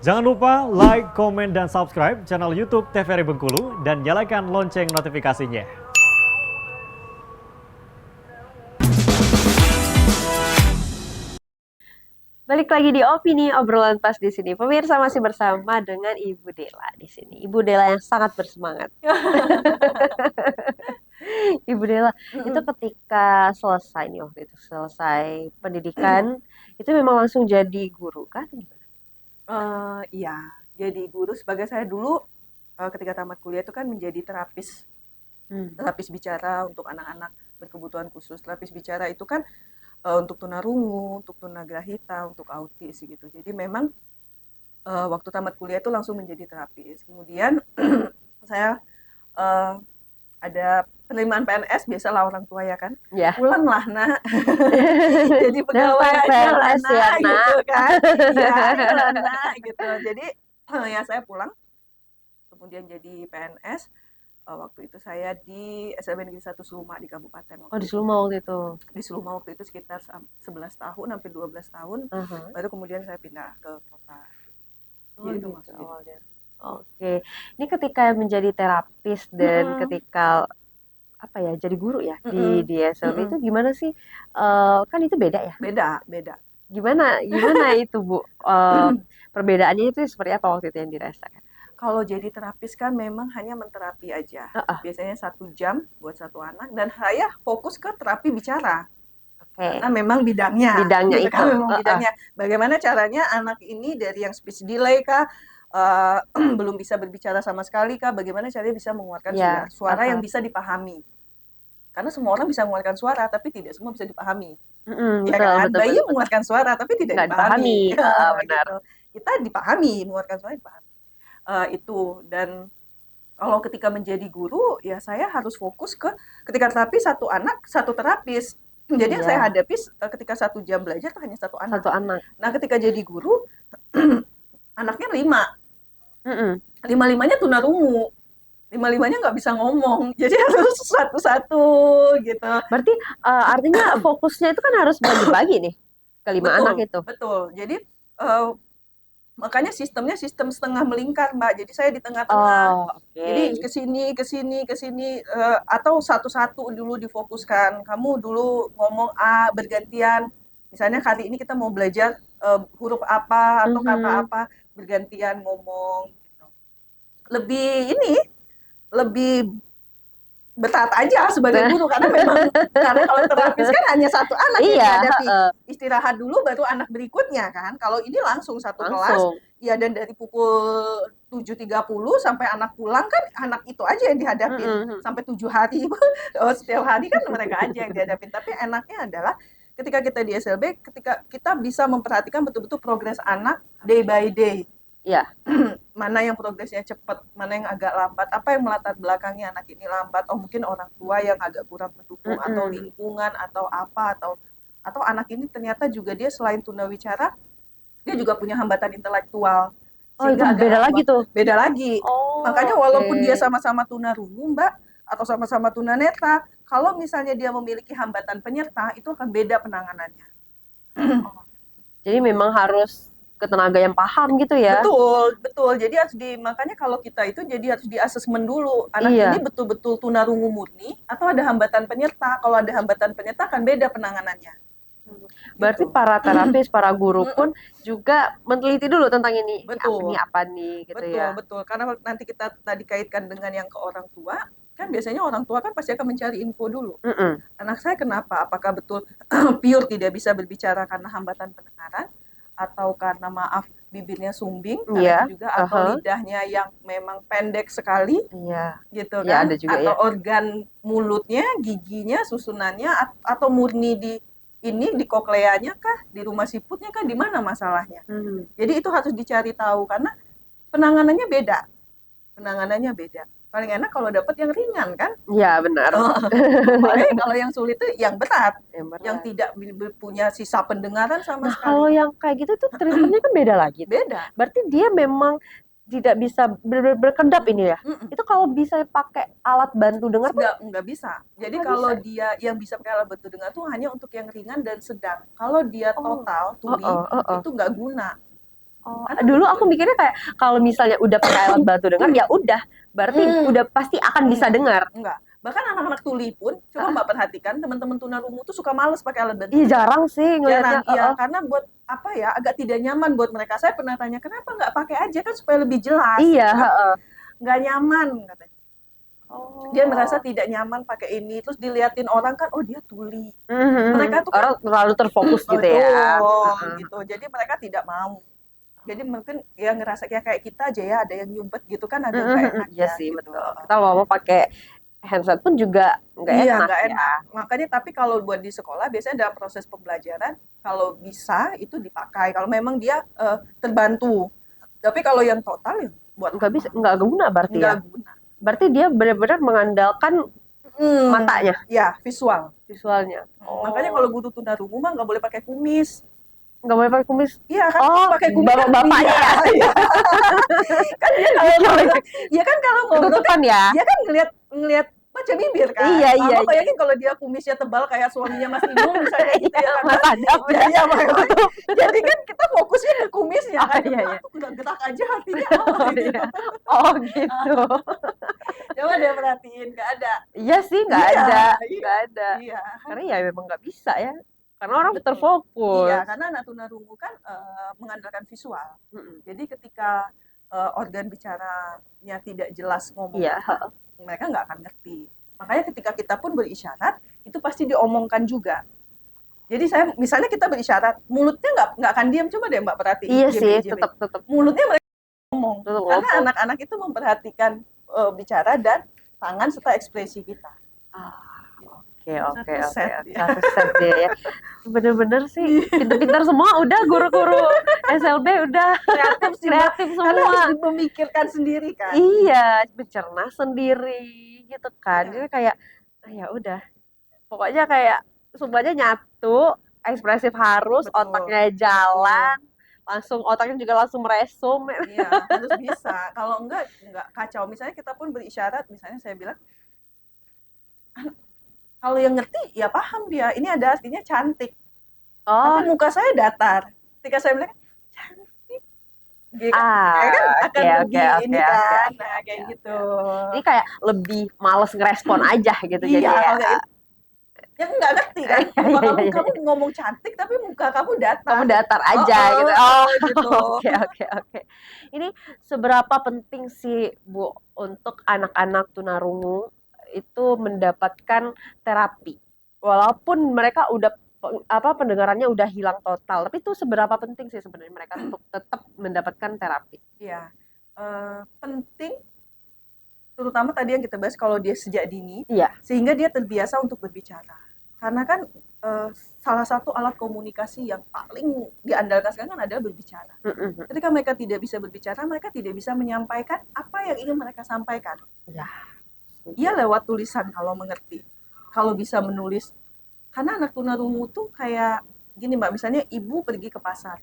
Jangan lupa like, komen, dan subscribe channel YouTube TVRI Bengkulu dan nyalakan lonceng notifikasinya. Balik lagi di Opini Obrolan Pas di sini. Pemirsa masih bersama dengan Ibu Dela di sini. Ibu Dela yang sangat bersemangat. Ibu Dela, itu ketika selesai nih waktu itu, selesai pendidikan, itu memang langsung jadi guru kan? Iya, jadi guru sebagai saya dulu ketika tamat kuliah itu kan menjadi terapis terapis bicara untuk anak-anak berkebutuhan khusus. Terapis bicara itu kan untuk tunarungu, untuk tunagrahita, untuk autis gitu. Jadi memang waktu tamat kuliah itu langsung menjadi terapis. Kemudian saya eh, ada penerimaan PNS, biasalah orang tua ya kan, Ya. pulang lah nak, jadi pegawai Daftar aja lah PNS ya, nak, nak. gitu kan, ya ayolah nak, gitu. Jadi ya saya pulang, kemudian jadi PNS. Waktu itu saya di SLB Negeri 1 Seluma di Kabupaten. Oh, di Sulma waktu itu. Di Seluma waktu itu sekitar 11 tahun, hampir 12 tahun. Baru kemudian saya pindah ke kota. Oh, Jadi itu gitu maksudnya. awalnya. Oke, ini ketika menjadi terapis dan ketika apa ya jadi guru ya di SLB itu gimana sih? Kan itu beda ya? Beda. Gimana itu Bu? Perbedaannya itu seperti apa waktu itu yang dirasakan? Kalau jadi terapis kan memang hanya menterapi aja. Biasanya 1 jam buat satu anak, dan saya fokus ke terapi bicara. Oke. Karena memang bidangnya Bidangnya gitu kan, itu. memang bidangnya. Bagaimana caranya anak ini dari yang speech delay kah, belum bisa berbicara sama sekali kah, bagaimana caranya bisa mengeluarkan Ya. suara yang bisa dipahami. Karena semua orang bisa mengeluarkan suara, tapi tidak semua bisa dipahami. Ya kan? Betul, Bayi betul. mengeluarkan suara, tapi tidak Nggak dipahami. dipahami. Benar. Gitu. Kita dipahami, mengeluarkan suara dipahami. Itu, dan kalau ketika menjadi guru ya saya harus fokus ke ketika terapi satu anak satu terapis. Jadi yang saya hadapi ketika 1 jam belajar itu hanya satu anak. Nah ketika jadi guru anaknya 5. 5-5-nya tunarungu. 5-5-nya nggak bisa ngomong. Jadi harus satu-satu gitu. Berarti artinya fokusnya itu kan harus bagi-bagi nih ke 5 anak itu. Betul. Jadi makanya sistemnya sistem setengah melingkar, Mbak. Jadi saya di tengah-tengah. Jadi ke sini atau satu-satu dulu difokuskan. Kamu dulu ngomong A, bergantian. Misalnya kali ini kita mau belajar huruf apa atau kata apa, bergantian ngomong. Lebih bertahan aja sebagai guru karena memang karena kalau terapis kan hanya satu anak yang dihadapi. Istirahat dulu baru anak berikutnya kan. Kalau ini langsung satu kelas, ya, dan dari pukul 7.30 sampai anak pulang kan anak itu aja yang dihadapi sampai 7 hari. Setiap hari kan mereka aja yang dihadapi. Tapi enaknya adalah ketika kita di SLB, ketika kita bisa memperhatikan betul-betul progres anak day by day. Iya. Mana yang progresnya cepat, mana yang agak lambat, apa yang melatar belakangnya anak ini lambat, mungkin orang tua yang agak kurang mendukung, atau lingkungan, atau apa, atau anak ini ternyata juga dia selain tunawicara, dia juga punya hambatan intelektual. Sehingga itu beda lagi tuh. Beda lagi. Makanya walaupun dia sama-sama tunarungu, Mbak, atau sama-sama tunanetra, kalau misalnya dia memiliki hambatan penyerta, itu akan beda penanganannya. Jadi memang harus ke tenaga yang paham gitu ya. Betul. Jadi makanya kalau kita itu jadi harus di-asesmen dulu. Anak ini betul-betul tunarungu murni atau ada hambatan penyerta. Kalau ada hambatan penyerta akan beda penanganannya. Berarti para terapis, para guru pun juga meneliti dulu tentang ini. Ini apa nih gitu ya. Betul. Karena nanti kita tadi kaitkan dengan yang ke orang tua, kan biasanya orang tua kan pasti akan mencari info dulu. Anak saya kenapa? Apakah betul pure tidak bisa berbicara karena hambatan pendengaran? Atau karena maaf bibirnya sumbing juga, atau lidahnya yang memang pendek sekali, gitu kan, atau organ mulutnya, giginya, susunannya, atau murni di kokleanya kah, di rumah siputnya kah, di mana masalahnya. Jadi itu harus dicari tahu karena penanganannya beda. Paling enak kalau dapat yang ringan kan? Iya benar. Kalau yang sulit itu yang berat, yang tidak punya sisa pendengaran sama sekali. Kalau yang kayak gitu tuh treatmentnya kan beda lagi. Beda. Berarti dia memang tidak bisa berkedap ini ya. Itu kalau bisa pakai alat bantu dengar nggak bisa. Jadi kalau dia yang bisa pakai alat bantu dengar tuh hanya untuk yang ringan dan sedang. Kalau dia total tuli itu nggak guna. Oh, Karena dulu betul. aku mikirnya kayak kalau misalnya udah pakai alat bantu dengar ya udah, berarti udah pasti akan bisa dengar. Enggak. Bahkan anak-anak tuli pun, coba Mbak perhatikan teman-teman tunarungu tuh suka males pakai alat bantu Iya dengar. jarang sih ngelihatnya. Jarang, iya, karena buat apa ya, agak tidak nyaman buat mereka. Saya pernah tanya, kenapa nggak pakai aja kan supaya lebih jelas? Iya, Kan? heeh. Nggak nyaman katanya. Oh. Dia merasa tidak nyaman pakai ini, terus diliatin orang kan, oh dia tuli. Mhm. Mereka tuh kan Orang terlalu terfokus gitu ya. betul Heeh. gitu. Jadi mereka tidak mau. Jadi mungkin ya ngerasa kayak kita aja ya, ada yang nyumpet gitu kan agak nggak enak Iya ya sih gitu. betul. Kita mau pakai handset pun juga nggak Iya, enak nggak ya. enak. Makanya tapi kalau buat di sekolah biasanya dalam proses pembelajaran kalau bisa itu dipakai. Kalau memang dia terbantu. Tapi kalau yang total ya buat Nggak bisa, nggak guna berarti ya. nggak guna. Berarti dia benar-benar mengandalkan matanya, Ya, visual. visualnya. Makanya kalau guru tunarungu mah nggak boleh pakai kumis. Nggak boleh pakai kumis. Iya kan Oh, pakai kumis kan bapak-bapaknya ya. iya. Kan dia kalau ngobrol, ya kan kalau ngobrol kan Tutupan ya. dia kan ngelihat baca bibir kan. Iya, iya, Mama bayangin kalau dia kumisnya tebal kayak suaminya Mas Inul misalnya gitu ya kan. Mas Adam. Ya, iya, makanya. Jadi kan kita fokusnya ke kumisnya Oh, kan. iya, iya. Aku nggak gerak aja hatinya apa Oh, gitu. iya. Oh gitu. Coba dia perhatiin, nggak ada. Iya sih nggak Iya, ada, iya. nggak ada. Iya. Karena ya memang nggak bisa ya. Karena orang Betul. terfokus. Iya, karena anak tunarungu kan mengandalkan visual. Jadi ketika organ bicaranya tidak jelas ngomong Iya. apa, mereka nggak akan ngerti. Makanya ketika kita pun berisyarat, itu pasti diomongkan juga. Jadi saya misalnya kita berisyarat, mulutnya nggak akan diam. Coba deh Mbak perhatiin. Iya sih, JB. tetap Mulutnya mereka ngomong. Tetap Karena ngomong. anak-anak itu memperhatikan bicara dan tangan serta ekspresi kita. Oke. Satu set, ya. Satu set dia ya. Bener-bener sih pintar-pintar semua udah guru-guru SLB udah Kreatif sih, Mbak. kreatif Karena semua. harus memikirkan sendiri kan. Iya, mencerna sendiri gitu kan. Iya. Jadi kayak ya udah. Pokoknya kayak semuanya nyatu, ekspresif harus, Betul. otaknya jalan, langsung otaknya juga langsung meresum. Iya, harus bisa. Kalau enggak kacau. Misalnya kita pun berisyarat, misalnya saya bilang, kalau yang ngerti ya paham dia. Ini ada artinya cantik. Oh, Tapi muka saya datar. Ketika saya bilang cantik, gitu. Saya kan akan oke, lebih oke, ini oke, kan, oke, nah kayak oke. gitu. Ini kayak lebih males ngerespon aja gitu Iya, jadi ya. kalau kayak yang nggak ngerti kan. Iya, Muka iya, kamu ngomong cantik, tapi muka kamu datar. Kamu datar aja Oh, gitu. oh, Oh, gitu. oke. Ini seberapa penting sih Bu untuk anak-anak tunarungu itu mendapatkan terapi? Walaupun mereka udah pendengarannya udah hilang total, tapi itu seberapa penting sih sebenarnya mereka untuk tetap mendapatkan terapi? Iya, penting terutama tadi yang kita bahas kalau dia sejak dini, Iya. sehingga dia terbiasa untuk berbicara. Karena kan salah satu alat komunikasi yang paling diandalkan sekarang kan adalah berbicara. Ketika mereka tidak bisa berbicara, mereka tidak bisa menyampaikan apa yang ingin mereka sampaikan. Ya. Ia lewat tulisan kalau mengerti, kalau bisa menulis. Karena anak tunarungu tuh kayak gini Mbak, misalnya ibu pergi ke pasar.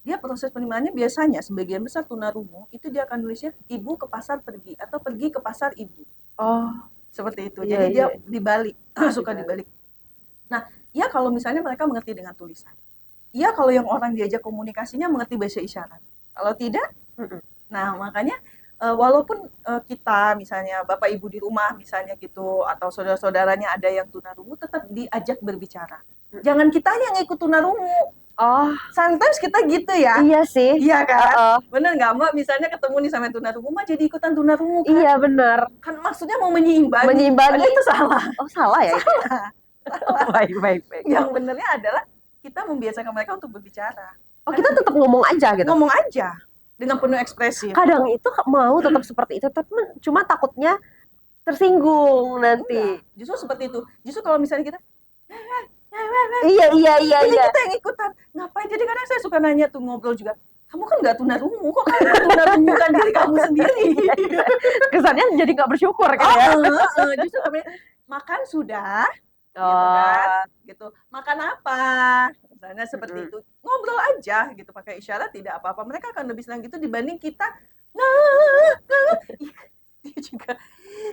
Dia proses penerimaannya biasanya sebagian besar tunarungu itu dia akan nulisnya ibu ke pasar pergi atau pergi ke pasar ibu. Oh, Seperti itu. Iya, Jadi dia iya. dibalik, suka dibalik. Nah, ya kalau misalnya mereka mengerti dengan tulisan. Ya kalau yang orang diajak komunikasinya mengerti bahasa isyarat. Kalau tidak, nah makanya walaupun kita misalnya bapak ibu di rumah misalnya gitu atau saudara-saudaranya ada yang tunarungu tetap diajak berbicara. Jangan kitanya yang ikut tunarungu. Oh, Sometimes kita gitu ya. iya sih. Iya kan? Oh, Bener nggak Mbak? Misalnya ketemu nih sama tunarungu, Mbak jadi ikutan tunarungu kan? iya benar. Kan maksudnya mau menyeimbangi. Menyeimbangi. Padahal itu salah. Oh, salah ya? Baik. Yang benernya adalah kita membiasakan mereka untuk berbicara. Oh, kita tetap ngomong aja gitu. Ngomong aja dengan penuh ekspresi. Kadang itu mau tetap seperti itu, tapi cuma takutnya tersinggung nanti. Enggak. Justru seperti itu. Justru kalau misalnya kita Iya. jadi kita yang ikutan. Ngapain? Jadi kadang saya suka nanya tuh ngobrol juga. Kamu kan nggak tunarungu, kok kamu tunarungukan diri kamu sendiri? Kesannya jadi nggak bersyukur kan ya? Justru kami makan sudah, gitu Oh, kan? Gitu. Makan apa? Misalnya seperti itu. Ngobrol aja gitu pakai isyarat tidak apa-apa. Mereka akan lebih senang gitu dibanding kita dia juga.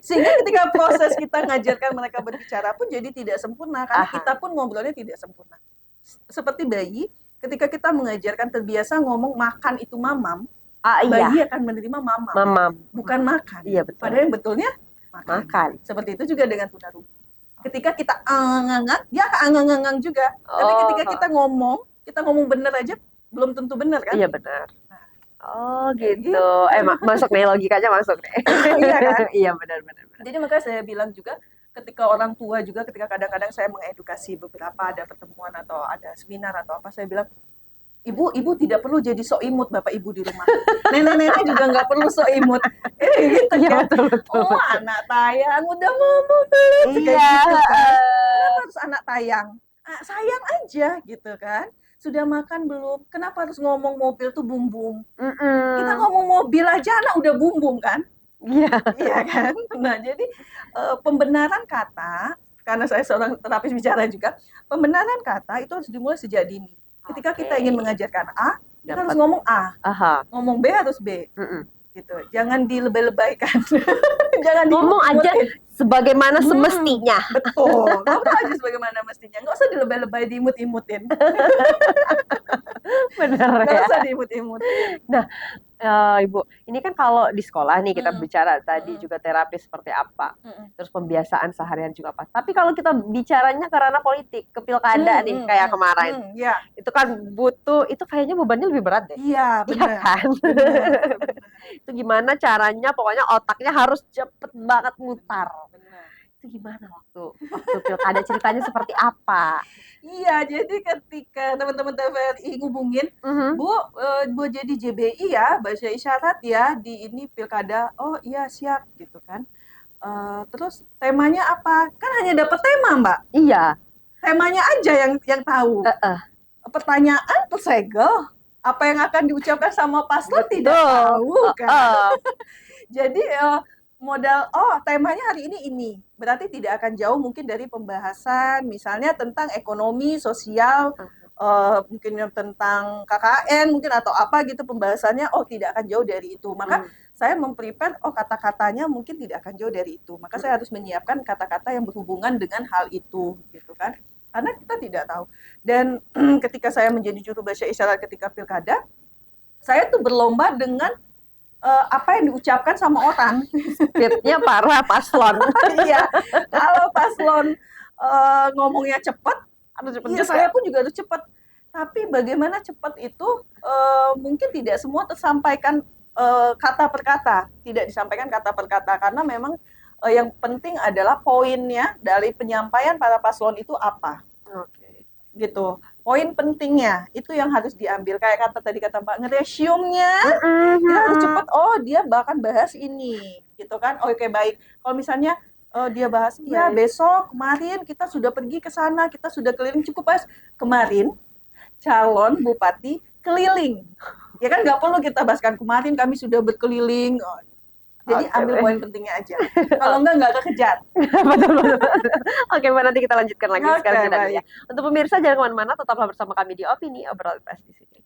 Sehingga ketika proses kita ngajarkan mereka berbicara pun jadi tidak sempurna karena Aha. kita pun ngobrolnya tidak sempurna. Seperti bayi Ketika kita mengajarkan terbiasa ngomong makan itu mamam, Iya, bayi akan menerima mamam, mamam. bukan makan. Iya, betul. Padahal yang betulnya makan. Makan. Seperti itu juga dengan tunarungu. Ketika kita angang-angang, dia akan angang-angang juga. Tapi ketika kita ngomong bener aja, belum tentu bener kan? Iya benar. Oh Kayak gitu. Masuk nih, logikanya masuk nih. Iya kan? Iya benar-benar. Jadi makanya saya bilang juga, ketika orang tua juga, ketika kadang-kadang saya mengedukasi beberapa, ada pertemuan atau ada seminar atau apa, saya bilang, ibu tidak perlu jadi sok imut bapak ibu di rumah. Nenek-nenek juga nggak perlu sok imut. Gitu Iya kan. betul. Oh, anak tayang udah mau beli kayak Iya. gitu kan. Kenapa harus anak tayang? Sayang aja gitu kan. Sudah makan belum? Kenapa harus ngomong mobil tuh bum-bum? Kita ngomong mobil aja anak udah bum-bum kan? Iya. Iya kan? Nah, jadi pembenaran kata, karena saya seorang terapis bicara juga, pembenaran kata itu harus dimulai sejak dini. Ketika kita ingin mengajarkan A, kita harus ngomong A. Aha. Ngomong B harus B. Gitu. Jangan dilebay-lebaykan. Jangan Ngomong aja diimut-imutin. sebagaimana semestinya. Betul. Ngomong aja sebagaimana mestinya. Nggak usah dilebay-lebay, diimut-imutin. Benar Nggak ya. usah diimut-imutin. Nah, Ibu, ini kan kalau di sekolah nih kita bicara tadi juga terapi seperti apa, terus pembiasaan seharian juga apa. Tapi kalau kita bicaranya ke ranah politik, ke pilkada nih kayak kemarin, Iya, itu kan butuh, itu kayaknya bebannya lebih berat deh. iya, Iya benar. kan? Benar. Itu gimana caranya, pokoknya otaknya harus cepet banget mutar. Benar. Itu gimana waktu pilkada, ceritanya seperti apa? Iya, jadi ketika teman-teman TVRI ngubungin, Bu, Bu jadi JBI ya, bahasa isyarat ya, di ini pilkada. Oh iya, siap gitu kan. Terus temanya apa? Kan hanya dapat tema, Mbak. Iya. Temanya aja yang tahu. Pertanyaan tersegel. Apa yang akan diucapkan sama paslon tidak tahu kan. Jadi modal, temanya hari ini. Berarti tidak akan jauh mungkin dari pembahasan misalnya tentang ekonomi, sosial, mungkin tentang KKN mungkin atau apa gitu pembahasannya, tidak akan jauh dari itu. Maka saya memprepare, kata-katanya mungkin tidak akan jauh dari itu. Maka saya harus menyiapkan kata-kata yang berhubungan dengan hal itu gitu kan. Karena kita tidak tahu. Dan ketika saya menjadi juru bahasa isyarat ketika pilkada, saya tuh berlomba dengan apa yang diucapkan sama orang. Speednya parah paslon. Iya, kalau paslon ngomongnya cepat, iya saya pun juga harus cepat. Tapi bagaimana cepat itu mungkin tidak semua tersampaikan kata per kata, tidak disampaikan kata per kata karena memang yang penting adalah poinnya dari penyampaian para paslon itu apa. Oke. Gitu. Poin pentingnya itu yang harus diambil, kayak tadi kata Mbak, nge-resume-nya kita harus cepat, dia bahkan bahas ini gitu kan. Oke, baik, kalau misalnya dia bahas ya besok kemarin kita sudah pergi ke sana, kita sudah keliling, cukup bahas kemarin calon bupati keliling ya kan, nggak perlu kita bahaskan kemarin kami sudah berkeliling. Jadi ambil poin pentingnya aja. Kalau nggak kekejar. Betul. Oke, Mbak, nanti kita lanjutkan lagi sekarang jeda dulu ya. Baik. Untuk pemirsa jangan kemana-mana, tetaplah bersama kami di Opini Obrol Pers di sini.